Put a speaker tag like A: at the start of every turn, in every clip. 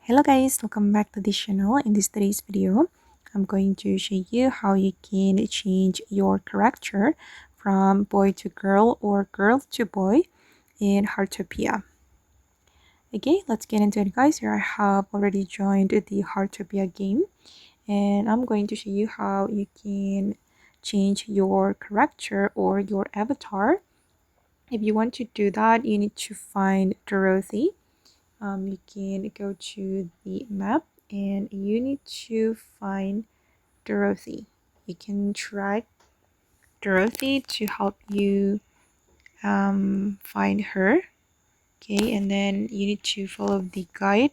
A: Hello guys, welcome back to this channel. In today's video, I'm going to show you how you can change your character from boy to girl or girl to boy in Heartopia. Okay, let's get into it guys. Here I have already joined the Heartopia game and I'm going to show you how you can change your character or your avatar. If you want to do that, you need to find Drosi. You can go to the map and you need to find Dorothy. You can track Dorothy to help you find her. Okay, and then you need to follow the guide.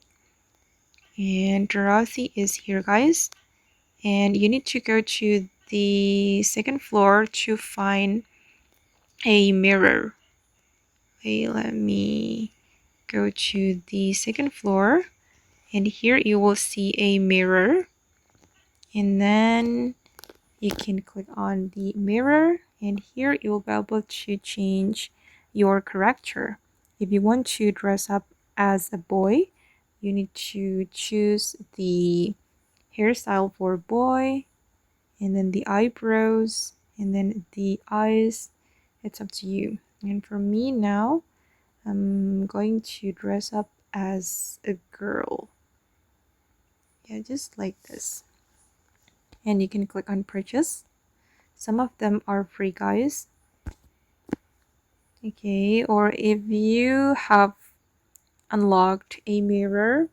A: And Dorothy is here, guys. And you need to go to the second floor to find a mirror. Okay, let me go to the second floor. And here you will see a mirror. And then you can click on the mirror and here you will be able to change your character. If you want to dress up as a boy, you need to choose the hairstyle for boy and then the eyebrows and then the eyes. It's up to you. And for me now, I'm going to dress up as a girl. Yeah, just like this. And you can click on purchase. Some of them are free, guys. Okay, or if you have unlocked a mirror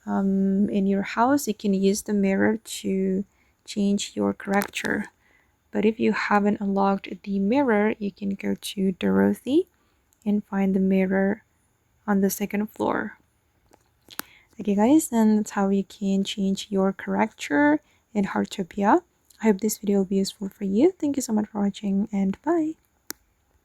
A: in your house, you can use the mirror to change your character. But if you haven't unlocked the mirror, you can go to Dorothy and find the mirror on the second floor. Okay guys, and that's how you can change your character in Heartopia. I hope this video will be useful for you. Thank you so much for watching and bye.